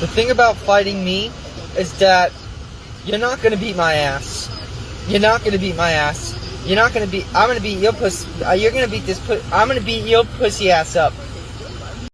The thing about fighting me is that you're not going to beat my ass. You're not going to beat my ass. You're not going to beat... I'm going to beat your pussy... you're going to beat this... I'm going to beat your pussy ass up.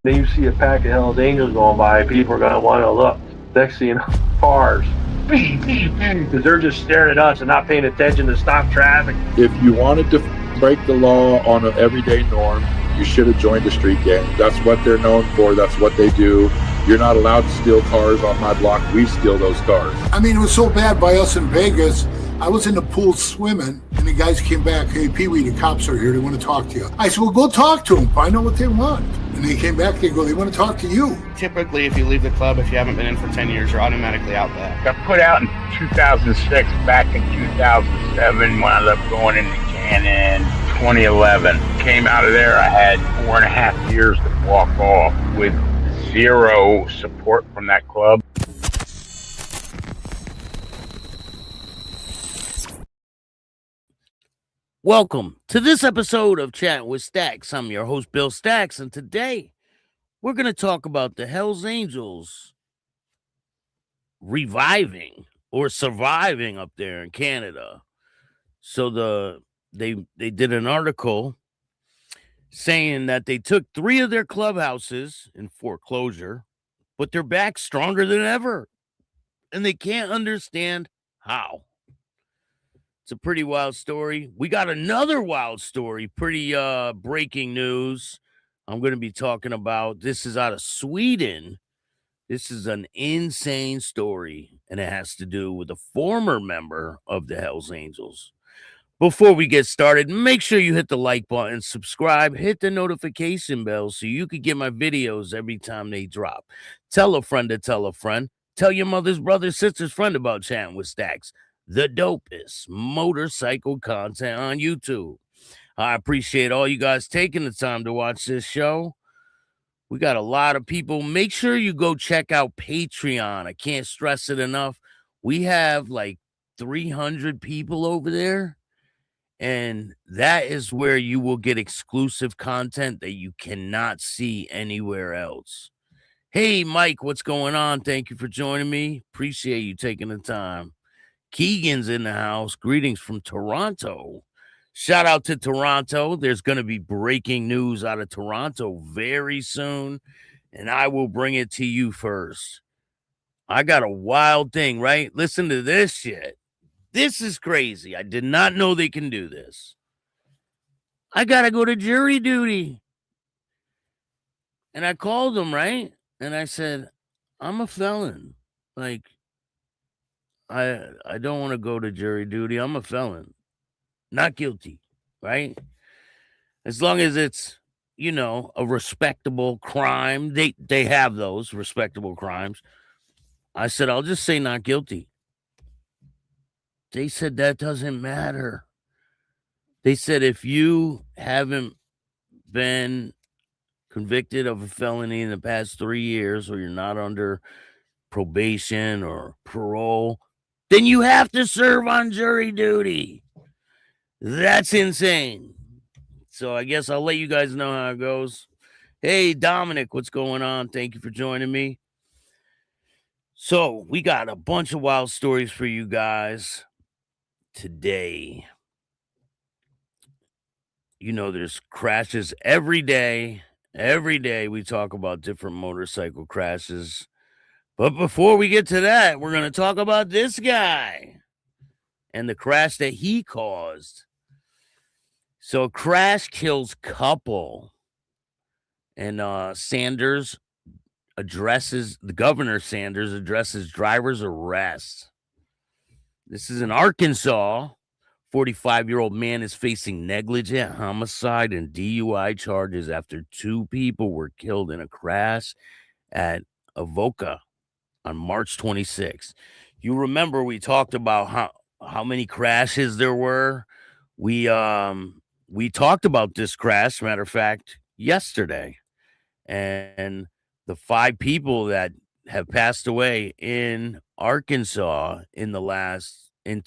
Then you see a pack of Hell's Angels going by, people are going to want to look. Next thing you know, cars. Because they're just staring at us and not paying attention to stop traffic. If you wanted to break the law on an everyday norm, you should have joined a street gang. That's what they're known for. That's what they do. You're not allowed to steal cars on my block. We steal those cars. I mean, it was so bad by us in Vegas. I was in the pool swimming, and the guys came back. Hey, Pee-wee, the cops are here. They want to talk to you. I said, well, go talk to them. Find out what they want. And they came back. They go, they want to talk to you. Typically, if you leave the club, if you haven't been in for 10 years, you're automatically out back. Got put out in 2006. Back in 2007, wound up going into Cannon. 2011. Came out of there. I had 4.5 years to walk off with zero support from that club. Welcome to this episode of Chattin with Staxx. I'm your host, Bill Staxx, and today we're going to talk about the Hells Angels reviving or surviving up there in Canada. So they did an article saying that they took 3 of their clubhouses in foreclosure, but they're back stronger than ever, and they can't understand how. It's a pretty wild story. We got another wild story, pretty breaking news I'm going to be talking about. This is out of Sweden. This is an insane story, and it has to do with a former member of the Hells Angels. Before we get started, make sure you hit the like button, subscribe, hit the notification bell so you can get my videos every time they drop. Tell a friend to tell a friend. Tell your mother's brother, sister's friend about Chattin with Staxx, the dopest motorcycle content on YouTube. I appreciate all you guys taking the time to watch this show. We got a lot of people. Make sure you go check out Patreon. I can't stress it enough. We have like 300 people over there. And that is where you will get exclusive content that you cannot see anywhere else. Hey, Mike, what's going on? Thank you for joining me. Appreciate you taking the time. Keegan's in the house. Greetings from Toronto. Shout out to Toronto. There's going to be breaking news out of Toronto very soon, and I will bring it to you first. I got a wild thing, right? Listen to this shit. This is crazy. I did not know they can do this. I got to go to jury duty. And I called them, right? And I said, I'm a felon. Like, I don't want to go to jury duty. I'm a felon. Not guilty, right? As long as it's, you know, a respectable crime. They have those respectable crimes. I said, I'll just say not guilty. They said that doesn't matter. They said if you haven't been convicted of a felony in the past 3 years, or you're not under probation or parole, then you have to serve on jury duty. That's insane. So I guess I'll let you guys know how it goes. Hey, Dominic, what's going on? Thank you for joining me. So we got a bunch of wild stories for you guys today. You know, there's crashes every day. Every day we talk about different motorcycle crashes. But before we get to that, we're going to talk about this guy and the crash that he caused. So a crash kills couple. And Governor Sanders addresses driver's arrest. This is in Arkansas. 45-year-old man is facing negligent homicide and DUI charges after 2 people were killed in a crash at Avoca on March 26th. You remember we talked about how many crashes there were. We talked about this crash, matter of fact, yesterday. And the 5 people that have passed away in Arkansas in the last, I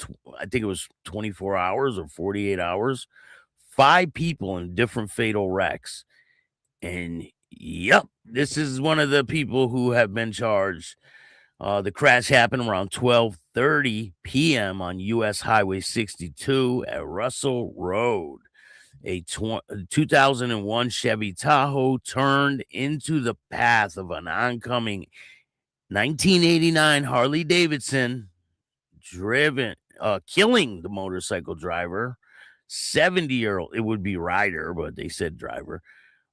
think it was 24 hours or 48 hours, 5 people in different fatal wrecks. And Yep, this is one of the people who have been charged. The crash happened around 12:30 p.m. on U.S. Highway 62 at Russell Road. A 2001 Chevy Tahoe turned into the path of an oncoming 1989 Harley Davidson, killing the motorcycle driver, 70-year-old. It would be rider, but they said driver.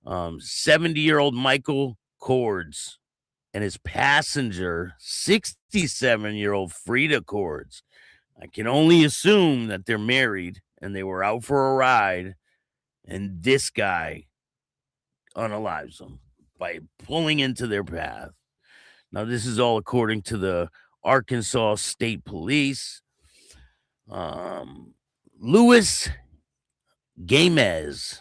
70-year-old Michael Cords and his passenger, 67-year-old Frida Cords. I can only assume that they're married and they were out for a ride, and this guy unalives them by pulling into their path. Now, this is all according to the Arkansas State Police. Louis Gamez,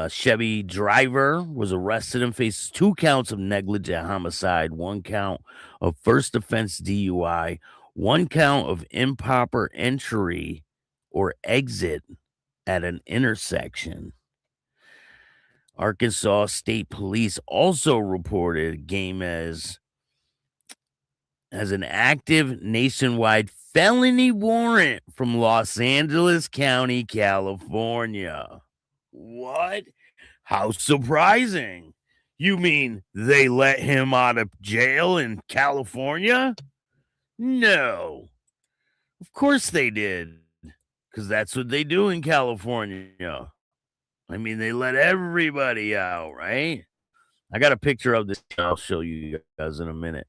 Chevy driver, was arrested and faces 2 counts of negligent homicide, 1 count of first offense DUI, 1 count of improper entry or exit at an intersection. Arkansas State Police also reported Gamez has an active nationwide felony warrant from Los Angeles County, California. What? How surprising. You mean they let him out of jail in California? No. Of course they did, because that's what they do in California. I mean, they let everybody out, right? I got a picture of this. I'll show you guys in a minute.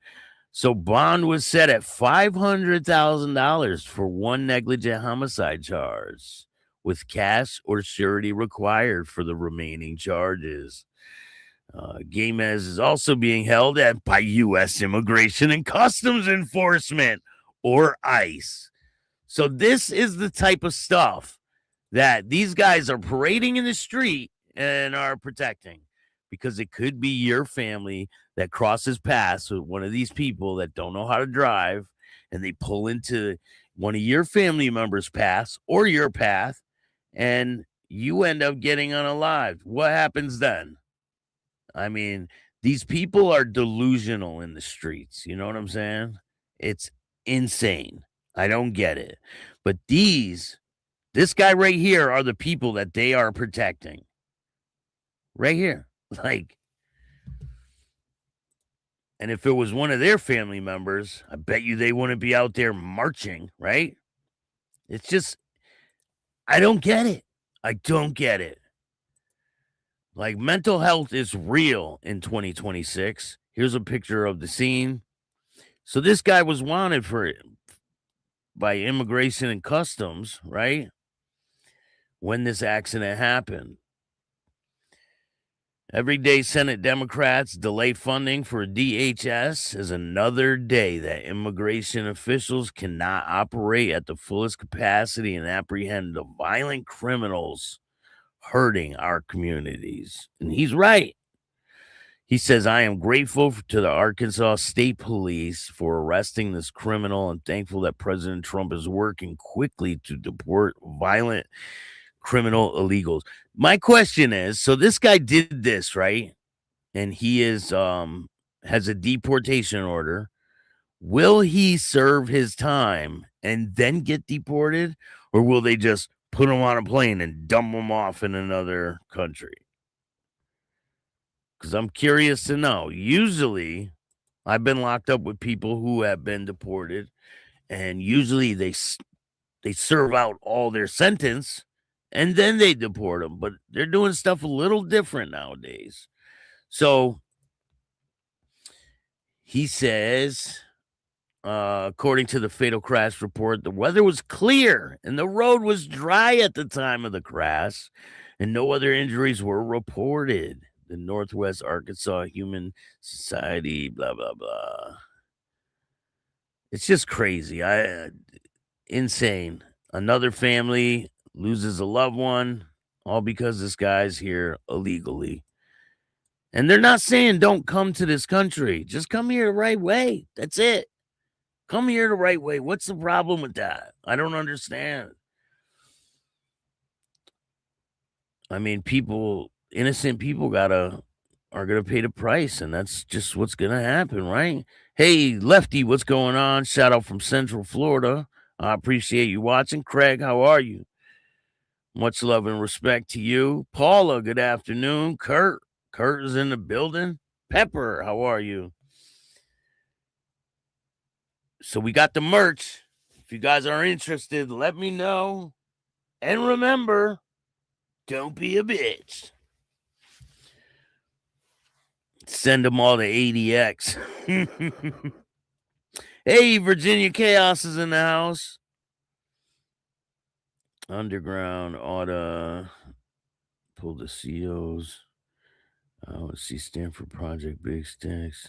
So bond was set at $500,000 for 1 negligent homicide charge, with cash or surety required for the remaining charges. Gamez is also being held by U.S. Immigration and Customs Enforcement, or ICE. So this is the type of stuff that these guys are parading in the street and are protecting, because it could be your family that crosses paths with one of these people that don't know how to drive, and they pull into one of your family members' paths or your path, and you end up getting unalived. What happens then? I mean, these people are delusional in the streets. You know what I'm saying? It's insane. I don't get it. But this guy right here are the people that they are protecting. Right here. Like, and if it was one of their family members, I bet you they wouldn't be out there marching, right? It's just, I don't get it. I don't get it. Like, mental health is real in 2026. Here's a picture of the scene. So this guy was wanted by Immigration and Customs, right? When this accident happened. Everyday Senate Democrats delay funding for DHS is another day that immigration officials cannot operate at the fullest capacity and apprehend the violent criminals hurting our communities. And he's right. He says, I am grateful to the Arkansas State Police for arresting this criminal and thankful that President Trump is working quickly to deport violent criminal illegals. My question is, so this guy did this, right? And he has a deportation order. Will he serve his time and then get deported? Or will they just put him on a plane and dump him off in another country? Because I'm curious to know. Usually, I've been locked up with people who have been deported, and usually they serve out all their sentence, and then they deport them. But they're doing stuff a little different nowadays. So he says, according to the fatal crash report, the weather was clear and the road was dry at the time of the crash, and no other injuries were reported. The Northwest Arkansas Human Society, blah, blah, blah. It's just crazy. Insane. Another family loses a loved one, all because this guy's here illegally. And they're not saying don't come to this country. Just come here the right way. That's it. Come here the right way. What's the problem with that? I don't understand. I mean, innocent people gotta are going to pay the price, and that's just what's going to happen, right? Hey, Lefty, what's going on? Shout out from Central Florida. I appreciate you watching. Craig, how are you? Much love and respect to you. Paula, good afternoon. Kurt is in the building. Pepper, how are you? So we got the merch. If you guys are interested, let me know. And remember, don't be a bitch. Send them all to ADX. Hey, Virginia Chaos is in the house. Underground Auto. Pull the COs. Let's see. Stanford Project, Big Staxx.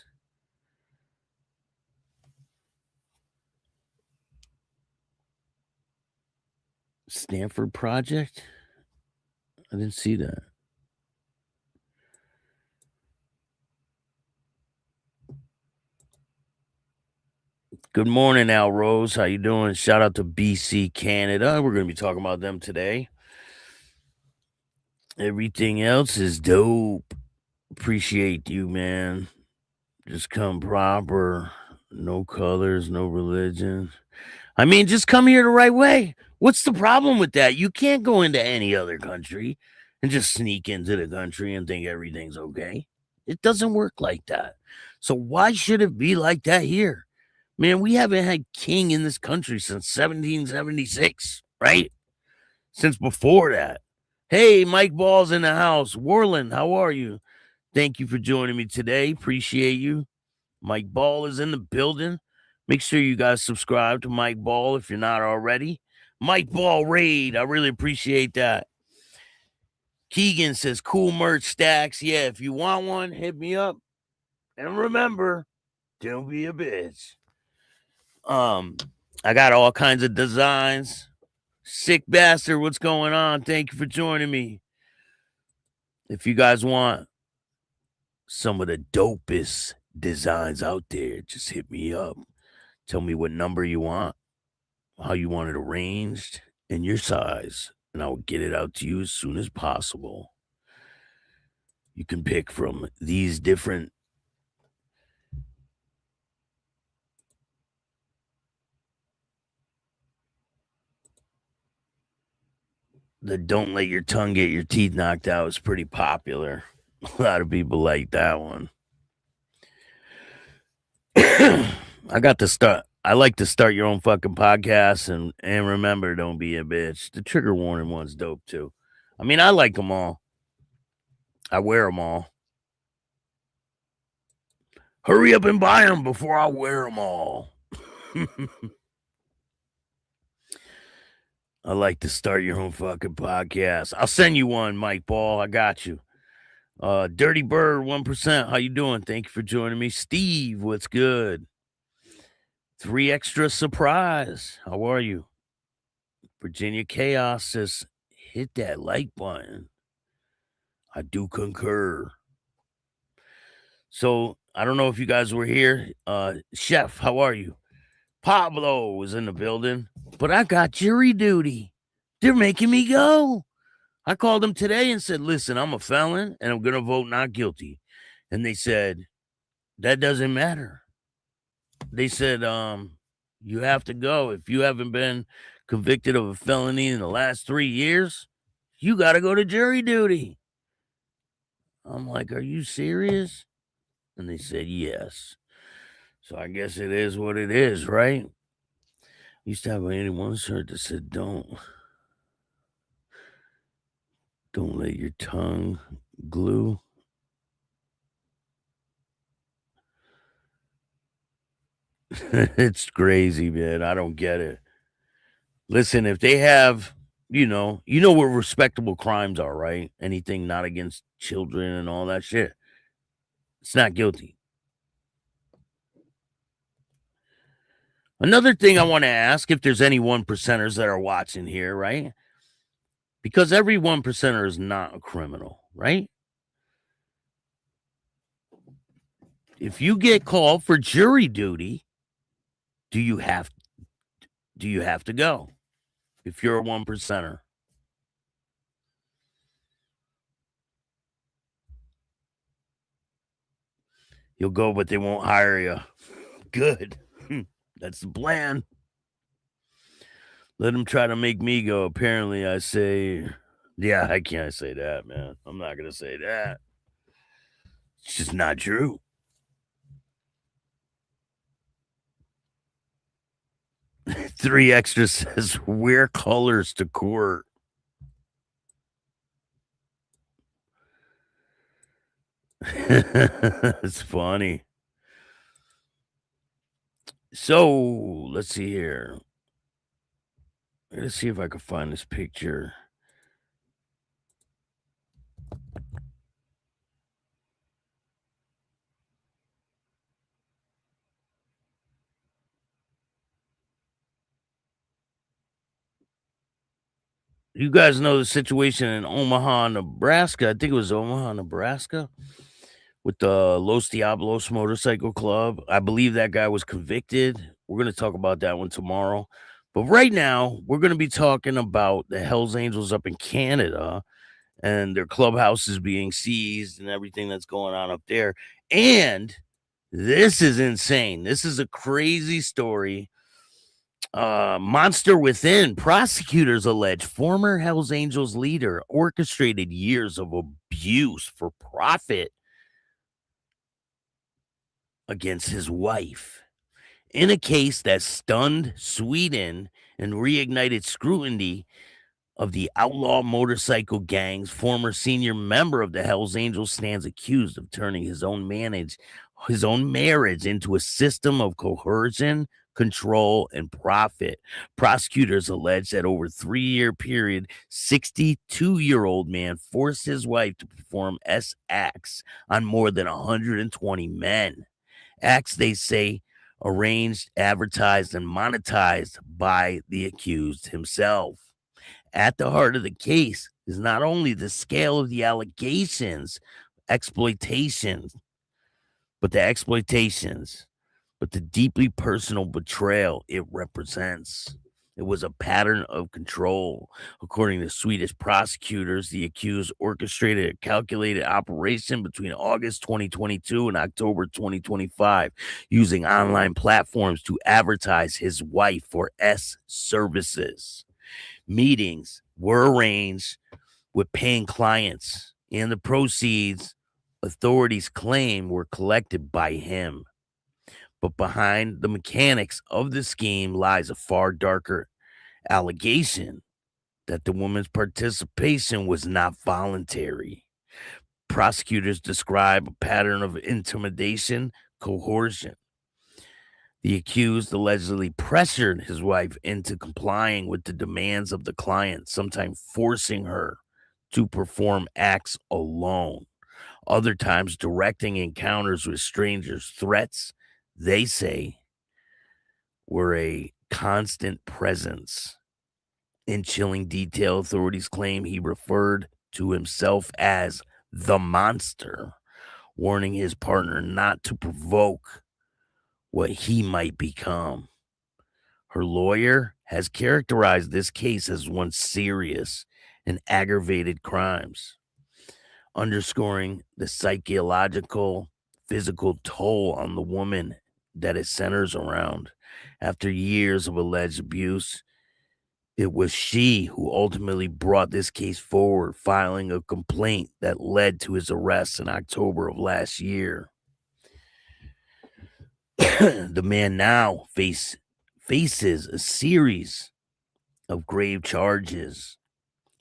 Stanford Project? I didn't see that. Good morning, Al Rose. How you doing? Shout out to BC Canada. We're going to be talking about them today. Everything else is dope. Appreciate you, man. Just come proper. No colors, no religion. I mean, just come here the right way. What's the problem with that? You can't go into any other country and just sneak into the country and think everything's okay. It doesn't work like that. So why should it be like that here? Man, we haven't had king in this country since 1776, right? Since before that. Hey, Mike Ball's in the house. Warland, how are you? Thank you for joining me today. Appreciate you. Mike Ball is in the building. Make sure you guys subscribe to Mike Ball if you're not already. Mike Ball Raid. I really appreciate that. Keegan says, cool merch, Staxx. Yeah, if you want one, hit me up. And remember, don't be a bitch. I got all kinds of designs. Sick bastard, what's going on? Thank you for joining me. If you guys want some of the dopest designs out there, just hit me up. Tell me what number you want, how you want it arranged, and your size, and I will get it out to you as soon as possible. You can pick from these different the don't let your tongue get your teeth knocked out is pretty popular. A lot of people like that one. I like to start your own fucking podcast and remember, don't be a bitch. The trigger warning one's dope too. I mean, I like them all. I wear them all. Hurry up and buy them before I wear them all. I like to start your own fucking podcast. I'll send you one, Mike Ball. I got you. Dirty Bird 1%. How you doing? Thank you for joining me. Steve, what's good? 3 extra surprise. How are you? Virginia Chaos says, hit that like button. I do concur. So I don't know if you guys were here. Chef, how are you? Pablo was in the building, but I got jury duty. They're making me go. I called them today and said, listen, I'm a felon and I'm going to vote not guilty. And they said, that doesn't matter. They said, you have to go. If you haven't been convicted of a felony in the last 3 years, you got to go to jury duty. I'm like, are you serious? And they said, yes. So I guess it is what it is, right? I used to have an 81 shirt that said, don't let your tongue glue. It's crazy, man. I don't get it. Listen, if they have, you know what respectable crimes are, right? Anything not against children and all that shit. It's not guilty. Another thing I want to ask, if there's any 1%ers that are watching here, right? Because every 1%er is not a criminal, right? If you get called for jury duty, do you have to go? If you're a 1%er. You'll go, but they won't hire you. Good. That's the plan. Let them try to make me go. Apparently, I say, yeah, I can't say that, man. I'm not going to say that. It's just not true. Three extra says, wear colors to court. It's funny. So, let's see here. Let's see if I can find this picture. You guys know the situation in Omaha, Nebraska. I think it was Omaha, Nebraska, with the Los Diablos Motorcycle Club. I believe that guy was convicted. We're going to talk about that one tomorrow. But right now, we're going to be talking about the Hells Angels up in Canada and their clubhouses being seized and everything that's going on up there. And this is insane. This is a crazy story. Monster Within. Prosecutors allege former Hells Angels leader orchestrated years of abuse for profit against his wife. In a case that stunned Sweden and reignited scrutiny of the outlaw motorcycle gangs, former senior member of the Hells Angels stands accused of turning his own marriage into a system of coercion, control, and profit. Prosecutors allege that over a 3-year period, 62-year-old man forced his wife to perform acts on more than 120 men. Acts, they say, arranged, advertised, and monetized by the accused himself. At the heart of the case is not only the scale of the allegations, exploitations, but the deeply personal betrayal it represents. It was a pattern of control. According to Swedish prosecutors, the accused orchestrated a calculated operation between August 2022 and October 2025, using online platforms to advertise his wife for services. Meetings were arranged with paying clients, and the proceeds, authorities claim, were collected by him. But behind the mechanics of the scheme lies a far darker allegation that the woman's participation was not voluntary. Prosecutors describe a pattern of intimidation, coercion. The accused allegedly pressured his wife into complying with the demands of the client, sometimes forcing her to perform acts alone. Other times directing encounters with strangers. Threats, they say, were a constant presence. In chilling detail, authorities claim he referred to himself as the monster, warning his partner not to provoke what he might become. Her lawyer has characterized this case as one serious and aggravated crimes, underscoring the psychological, physical toll on the woman that it centers around. After years of alleged abuse, it was she who ultimately brought this case forward, filing a complaint that led to his arrest in October of last year. The man now faces a series of grave charges,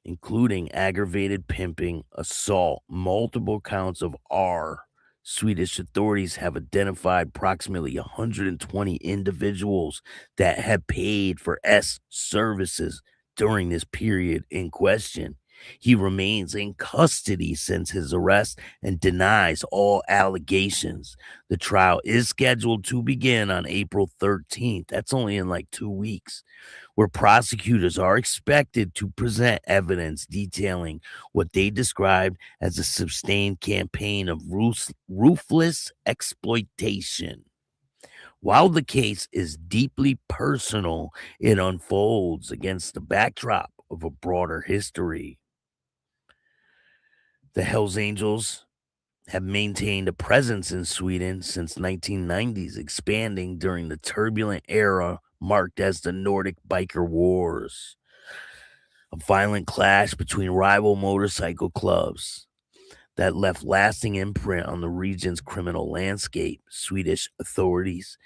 including aggravated pimping, assault, multiple counts of R. Swedish authorities have identified approximately 120 individuals that have paid for services during this period in question. He remains in custody since his arrest and denies all allegations. The trial is scheduled to begin on April 13th. That's only in like 2 weeks, where prosecutors are expected to present evidence detailing what they described as a sustained campaign of ruthless exploitation. While the case is deeply personal, it unfolds against the backdrop of a broader history. The Hells Angels have maintained a presence in Sweden since 1990s, expanding during the turbulent era marked as the Nordic Biker Wars, a violent clash between rival motorcycle clubs that left lasting imprint on the region's criminal landscape. Swedish authorities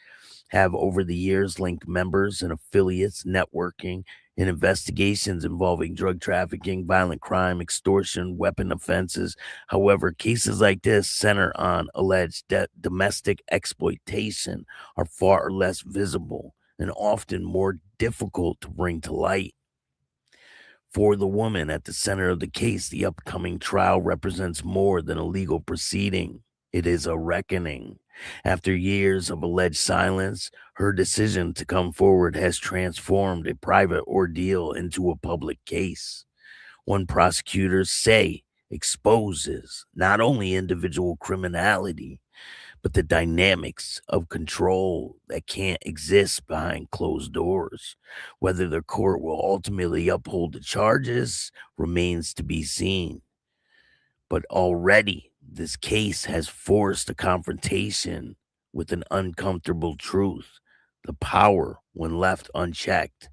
have over the years linked members and affiliates, networking, in investigations involving drug trafficking, violent crime, extortion, weapon offenses. However, cases like this center on alleged domestic exploitation are far less visible and often more difficult to bring to light. For the woman at the center of the case, the upcoming trial represents more than a legal proceeding. It is a reckoning. After years of alleged silence, her decision to come forward has transformed a private ordeal into a public case. One prosecutor say exposes not only individual criminality, but the dynamics of control that can't exist behind closed doors. Whether the court will ultimately uphold the charges remains to be seen. But already, this case has forced a confrontation with an uncomfortable truth. The power, when left unchecked,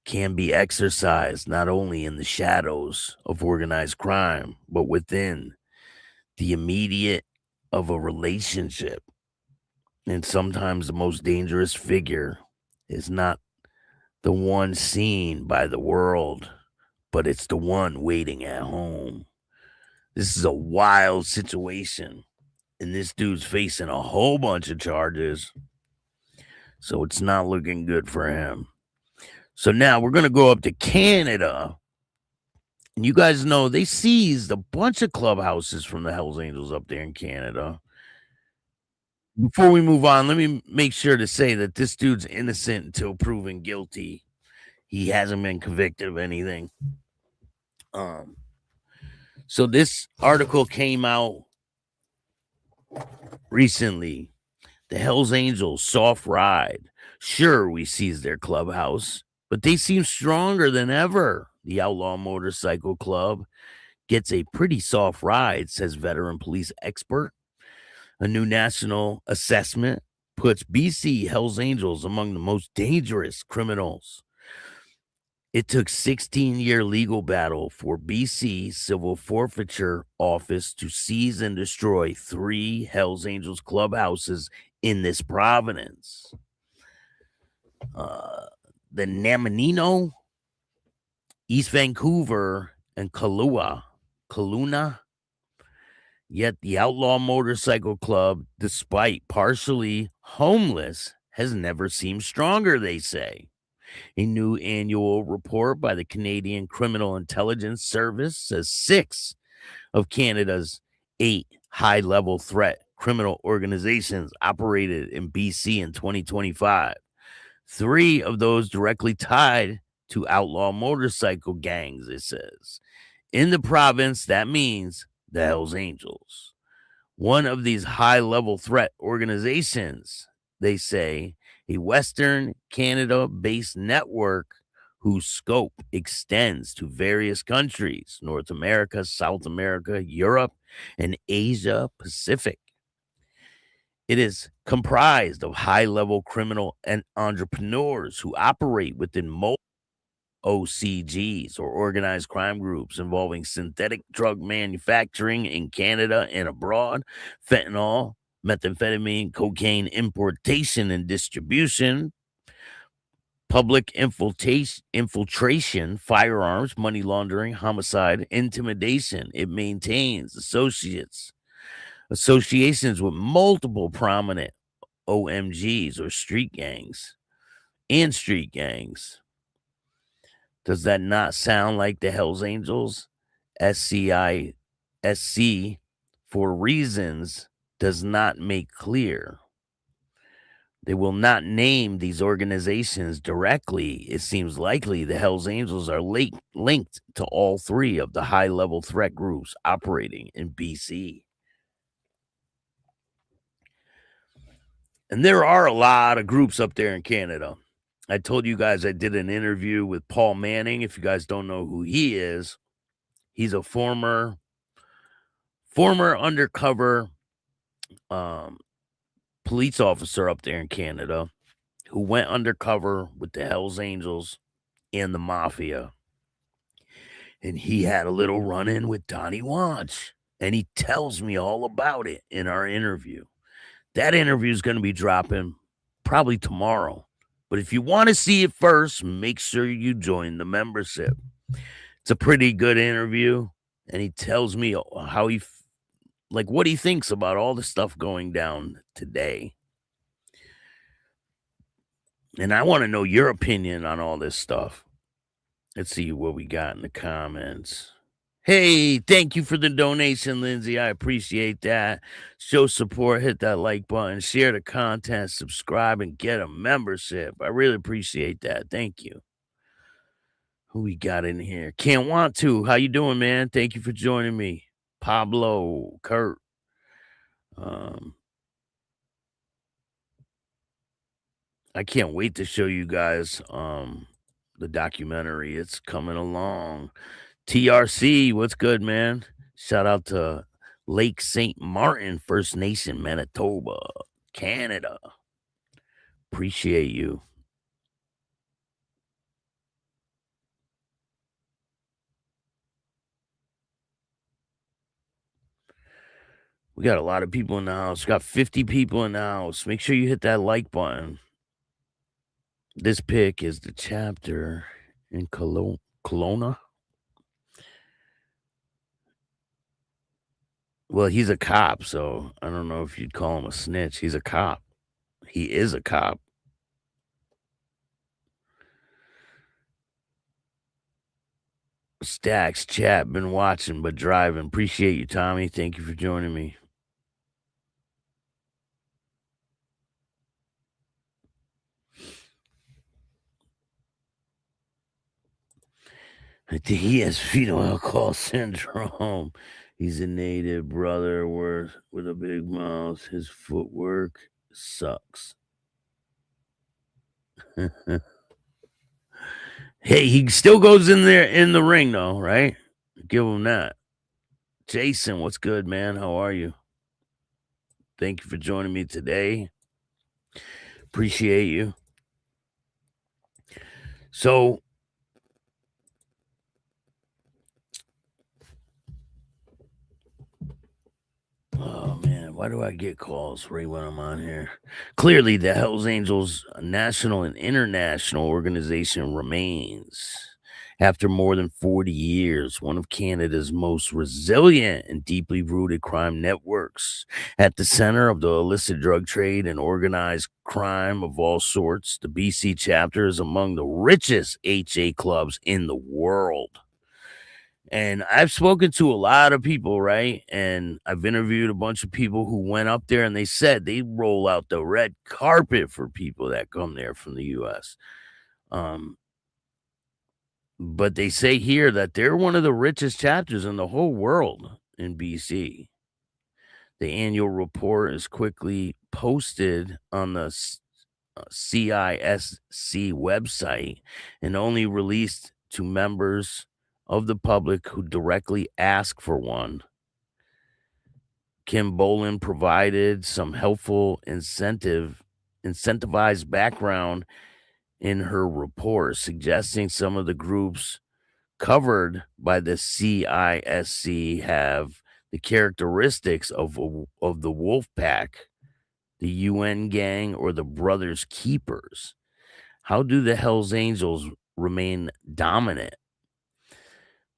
can be exercised not only in the shadows of organized crime, but within the immediate of a relationship. And sometimes the most dangerous figure is not the one seen by the world, but it's the one waiting at home. This is a wild situation, and this dude's facing a whole bunch of charges, so it's not looking good for him. So now we're going to go up to Canada, and you guys know they seized a bunch of clubhouses from the Hells Angels up there in Canada. Before we move on, let me make sure to say that this dude's innocent until proven guilty. He hasn't been convicted of anything. So this article came out recently. The Hells Angels soft ride. Sure, we seized their clubhouse, but they seem stronger than ever. The Outlaw Motorcycle Club gets a pretty soft ride, says veteran police expert. A new national assessment puts BC Hells Angels among the most dangerous criminals. It took 16-year legal battle for BC Civil Forfeiture Office to seize and destroy 3 Hells Angels clubhouses in this province. The Namanino, East Vancouver, and Kelowna. Yet the Outlaw Motorcycle Club, despite partially homeless, has never seemed stronger, they say. A new annual report by the Canadian Criminal Intelligence Service says 6 of Canada's 8 high-level threat criminal organizations operated in BC in 2025. 3 of those directly tied to outlaw motorcycle gangs, it says. In the province, that means the Hells Angels. One of these high-level threat organizations, they say, a Western Canada-based network whose scope extends to various countries, North America, South America, Europe, and Asia Pacific. It is comprised of high-level criminal and entrepreneurs who operate within multiple OCGs, or organized crime groups, involving synthetic drug manufacturing in Canada and abroad, fentanyl, methamphetamine, cocaine importation and distribution, public infiltration, firearms, money laundering, homicide, intimidation. It maintains associations with multiple prominent OMGs, or street gangs, and street gangs. Does that not sound like the Hells Angels? SCISC, for reasons does not make clear. They will not name these organizations directly. It seems likely the Hells Angels are linked to all 3 of the high-level threat groups operating in BC. And there are a lot of groups up there in Canada. I told you guys I did an interview with Paul Manning. If you guys don't know who he is, he's a former former undercover police officer up there in Canada who went undercover with the Hells Angels and the Mafia. And he had a little run-in with Donnie Watch. And he tells me all about it in our interview. That interview is going to be dropping probably tomorrow. But if you want to see it first, make sure you join the membership. It's a pretty good interview. And he tells me how what he thinks about all the stuff going down today. And I want to know your opinion on all this stuff. Let's see what we got in the comments. Hey, thank you for the donation, Lindsay. I appreciate that. Show support, hit that like button, share the content, subscribe, and get a membership. I really appreciate that. Thank you. Who we got in here? Can't Want To. How you doing, man? Thank you for joining me. Pablo, Kurt. I can't wait to show you guys the documentary. It's coming along. TRC, what's good, man? Shout out to Lake St. Martin, First Nation, Manitoba, Canada. Appreciate you. We got a lot of people in the house. We got 50 people in the house. Make sure you hit that like button. This pic is the chapter in Kelowna. Well, he's a cop, so I don't know if you'd call him a snitch. He's a cop. He is a cop. Staxx chat, been watching but driving. Appreciate you, Tommy. Thank you for joining me. He has fetal alcohol syndrome. He's a native brother with a big mouth. His footwork sucks. Hey, he still goes in there in the ring, though, right? Give him that. Jason, what's good, man? How are you? Thank you for joining me today. Appreciate you. So, oh man, why do I get calls right when I'm on here? Clearly, the Hells Angels national and international organization remains, after more than 40 years, one of Canada's most resilient and deeply rooted crime networks. At the center of the illicit drug trade and organized crime of all sorts, the BC chapter is among the richest HA clubs in the world. And I've spoken to a lot of people, right? And I've interviewed a bunch of people who went up there, and they said they roll out the red carpet for people that come there from the U.S. But they say here that they're one of the richest chapters in the whole world in BC. The annual report is quickly posted on the CISC website and only released to members of the public who directly ask for one. Kim Boland provided some helpful incentivized background in her report, suggesting some of the groups covered by the CISC have the characteristics of the Wolf Pack, the UN Gang, or the Brothers Keepers. How do the Hells Angels remain dominant?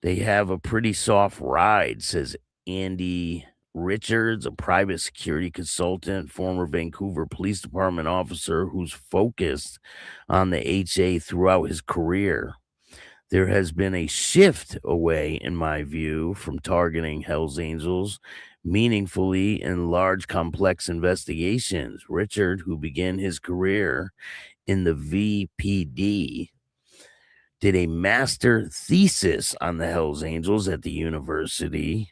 They have a pretty soft ride, says Andy Richards, a private security consultant, former Vancouver Police Department officer who's focused on the HA throughout his career. There has been a shift away, in my view, from targeting Hells Angels meaningfully in large, complex investigations. Richard, who began his career in the VPD, did a master thesis on the Hells Angels at the University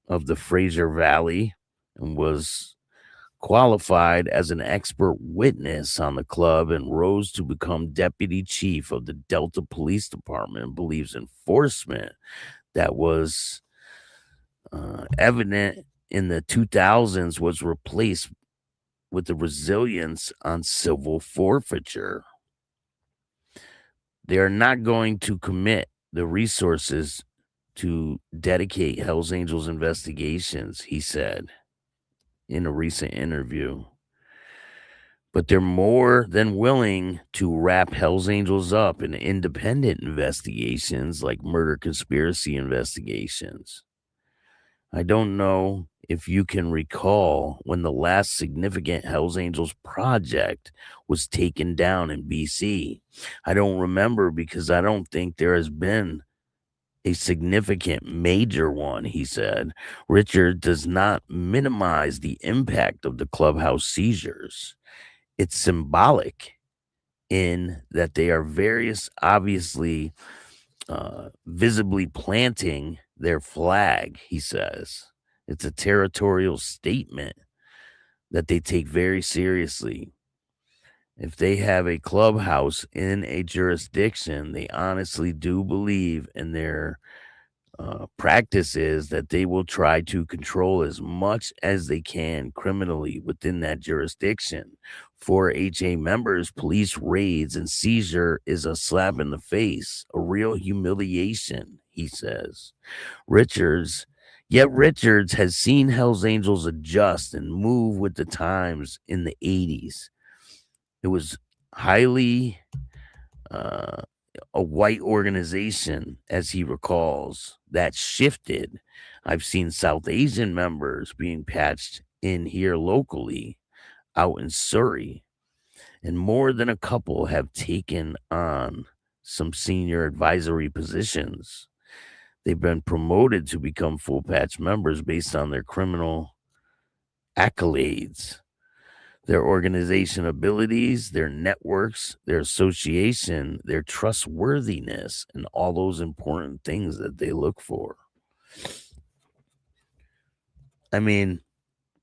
of the Fraser Valley and was qualified as an expert witness on the club and rose to become deputy chief of the Delta Police Department and believes enforcement that was evident in the 2000s was replaced with the resilience on civil forfeiture. They are not going to commit the resources to dedicate Hells Angels investigations, he said in a recent interview. But they're more than willing to wrap Hells Angels up in independent investigations like murder conspiracy investigations. I don't know if you can recall when the last significant Hells Angels project was taken down in BC. I don't remember because I don't think there has been a significant major one, he said. Richard does not minimize the impact of the clubhouse seizures. It's symbolic in that they are obviously visibly planting their flag, he says. It's a territorial statement that they take very seriously. If they have a clubhouse in a jurisdiction, they honestly do believe in their practice is that they will try to control as much as they can criminally within that jurisdiction. For HA members, police raids and seizure is a slap in the face, a real humiliation, he says. Richards has seen Hells Angels adjust and move with the times in the 80s. It was highly a white organization, as he recalls, that shifted. I've seen South Asian members being patched in here locally out in Surrey, and more than a couple have taken on some senior advisory positions. They've been promoted to become full patch members based on their criminal accolades, their organization abilities, their networks, their association, their trustworthiness, and all those important things that they look for. I mean,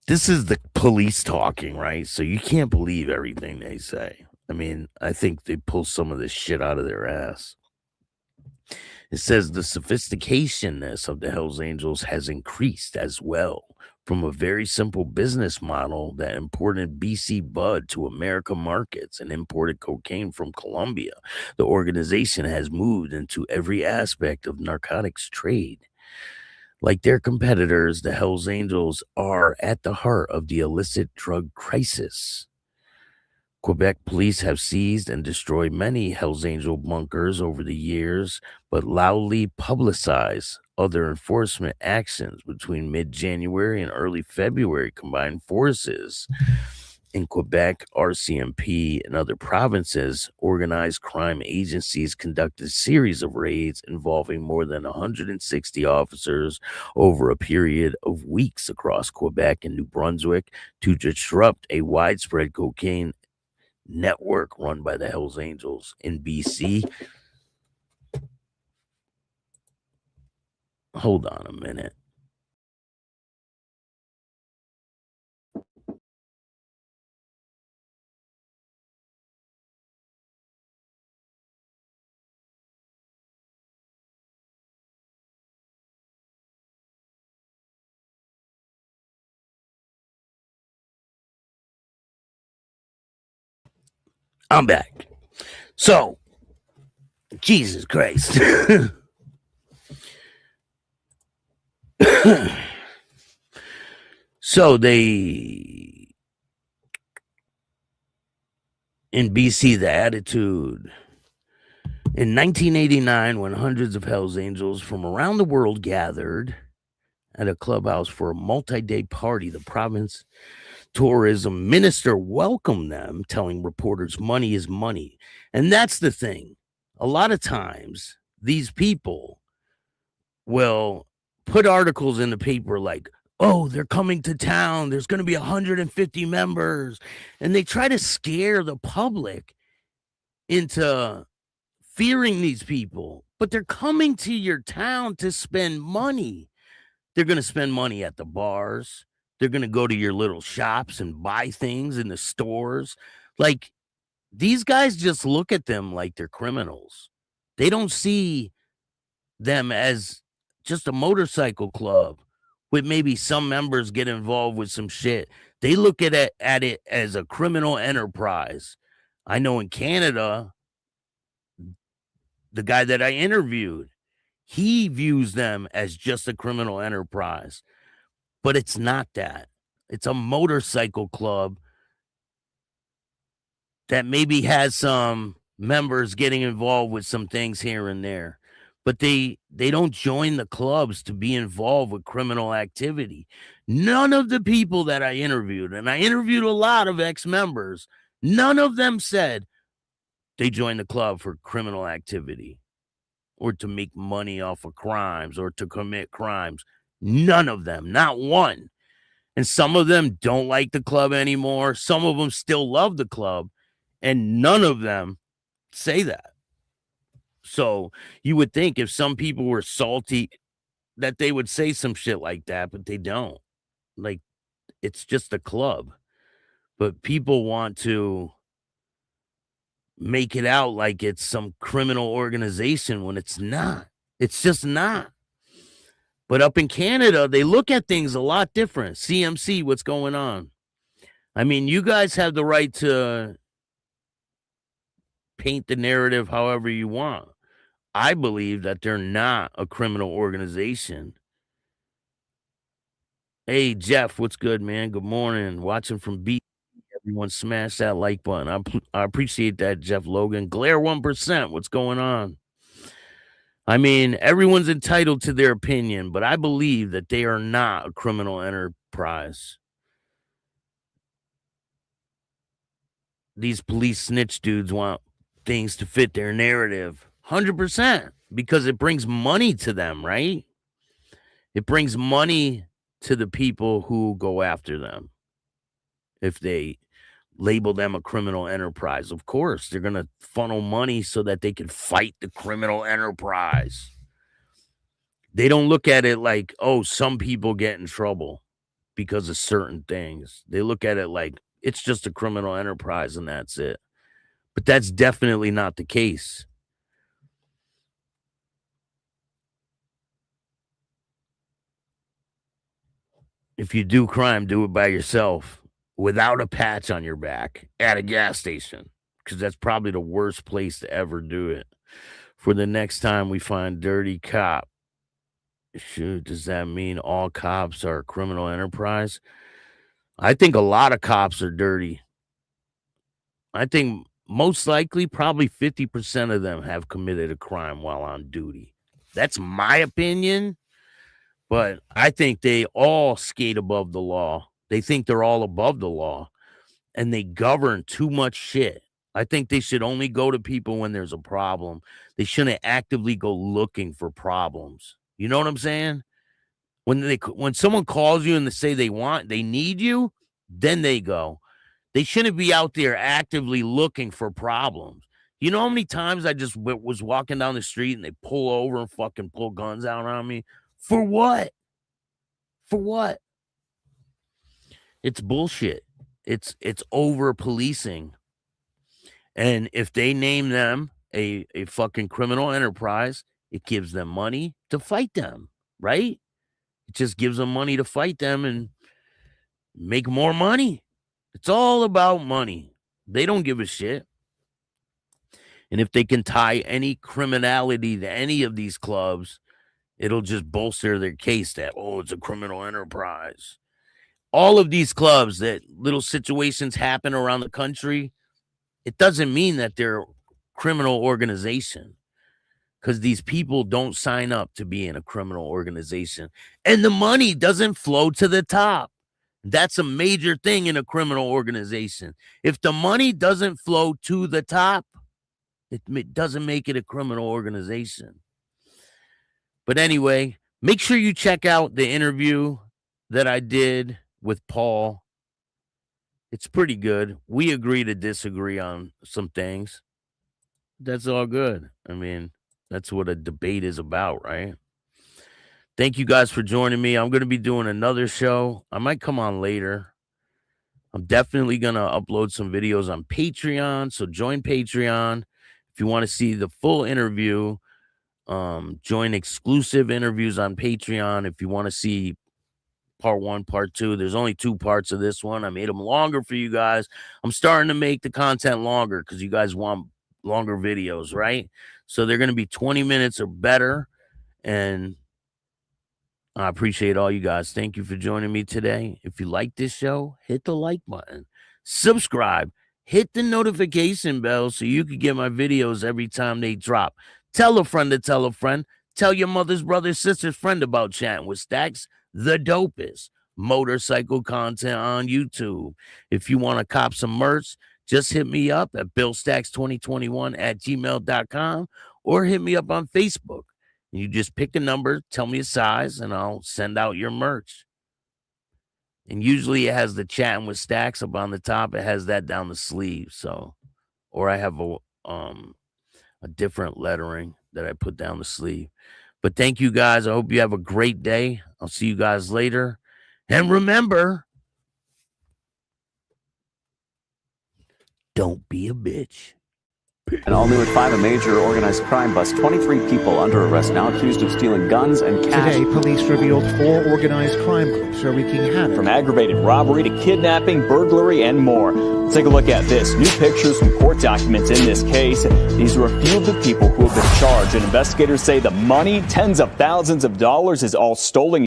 this is the police talking, right? So you can't believe everything they say. I mean, I think they pull some of this shit out of their ass. It says the sophisticationness of the Hells Angels has increased as well. From a very simple business model that imported BC bud to American markets and imported cocaine from Colombia, the organization has moved into every aspect of narcotics trade. Like their competitors, the Hells Angels are at the heart of the illicit drug crisis. Quebec police have seized and destroyed many Hells Angel bunkers over the years, but loudly publicize other enforcement actions between mid-January and early February. Combined forces in Quebec, RCMP, and other provinces, organized crime agencies conducted a series of raids involving more than 160 officers over a period of weeks across Quebec and New Brunswick to disrupt a widespread cocaine network run by the Hells Angels in BC. Hold on a minute. I'm back. So, Jesus Christ. So they, in BC, the attitude. In 1989, when hundreds of Hells Angels from around the world gathered at a clubhouse for a multi-day party, the province tourism minister welcomed them, telling reporters money is money. And that's the thing. A lot of times, these people will put articles in the paper like, oh, they're coming to town. There's going to be 150 members. And they try to scare the public into fearing these people. But they're coming to your town to spend money. They're going to spend money at the bars. They're going to go to your little shops and buy things in the stores. Like, these guys just look at them like they're criminals. They don't see them as just a motorcycle club with maybe some members get involved with some shit. They look at it as a criminal enterprise. I know in Canada, the guy that I interviewed, he views them as just a criminal enterprise, but it's not that. It's a motorcycle club that maybe has some members getting involved with some things here and there, but they don't join the clubs to be involved with criminal activity. None of the people that I interviewed, and I interviewed a lot of ex-members, none of them said they joined the club for criminal activity or to make money off of crimes or to commit crimes. None of them, not one. And some of them don't like the club anymore. Some of them still love the club, and none of them say that. So you would think if some people were salty that they would say some shit like that, but they don't. Like, it's just a club. But people want to make it out like it's some criminal organization when it's not. It's just not. But up in Canada, they look at things a lot different. CMC, what's going on? I mean, you guys have the right to paint the narrative however you want. I believe that they're not a criminal organization. Hey, Jeff, what's good, man? Good morning. Watching from B. Everyone smash that like button. I appreciate that, Jeff Logan. Glare 1%. What's going on? I mean, everyone's entitled to their opinion, but I believe that they are not a criminal enterprise. These police snitch dudes want things to fit their narrative 100% because it brings money to them, right? It brings money to the people who go after them. If they label them a criminal enterprise, of course, they're going to funnel money so that they can fight the criminal enterprise. They don't look at it like, oh, some people get in trouble because of certain things. They look at it like it's just a criminal enterprise and that's it. But that's definitely not the case. If you do crime, do it by yourself without a patch on your back at a gas station, because that's probably the worst place to ever do it. For the next time we find dirty cop, shoot, does that mean all cops are a criminal enterprise? I think a lot of cops are dirty. I think most likely probably 50% of them have committed a crime while on duty. That's my opinion. But I think they all skate above the law. They think they're all above the law, and they govern too much shit. I think they should only go to people when there's a problem. They shouldn't actively go looking for problems. You know what I'm saying? When someone calls you and they say they need you, then they go. They shouldn't be out there actively looking for problems. You know how many times I just was walking down the street and they pull over and fucking pull guns out on me? For what? For what? It's bullshit. It's over policing. And if they name them a fucking criminal enterprise, it gives them money to fight them, right? It just gives them money to fight them and make more money. It's all about money. They don't give a shit. And if they can tie any criminality to any of these clubs, it'll just bolster their case that, oh, it's a criminal enterprise. All of these clubs that little situations happen around the country, it doesn't mean that they're a criminal organization because these people don't sign up to be in a criminal organization. And the money doesn't flow to the top. That's a major thing in a criminal organization. If the money doesn't flow to the top, it doesn't make it a criminal organization. But anyway, make sure you check out the interview that I did with Paul. It's pretty good. We agree to disagree on some things. That's all good. I mean, that's what a debate is about, right? Thank you guys for joining me. I'm going to be doing another show. I might come on later. I'm definitely going to upload some videos on Patreon. So join Patreon. If you want to see the full interview, join exclusive interviews on Patreon. If you want to see part 1, part 2. There's only 2 parts of this one. I made them longer for you guys. I'm starting to make the content longer because you guys want longer videos, right? So they're going to be 20 minutes or better. And I appreciate all you guys. Thank you for joining me today. If you like this show, hit the like button, subscribe, hit the notification bell so you can get my videos every time they drop. Tell a friend to tell a friend. Tell your mother's brother, sister's friend about Chatting with Staxx, the dopest motorcycle content on YouTube. If you want to cop some merch, just hit me up at billstax2021@gmail.com or hit me up on Facebook. You just pick a number, tell me a size, and I'll send out your merch. And usually it has the Chatting with Staxx up on the top. It has that down the sleeve. So, or I have a different lettering that I put down the sleeve. But thank you guys. I hope you have a great day. I'll see you guys later. And remember, don't be a bitch. And all new at 5, a major organized crime bust. 23 people under arrest now accused of stealing guns and cash. Today, police revealed 4 organized crime groups are wreaking havoc. From aggravated robbery to kidnapping, burglary, and more. Let's take a look at this. New pictures from court documents in this case. These are a few of the people who have been charged. And investigators say the money, tens of thousands of dollars, is all stolen.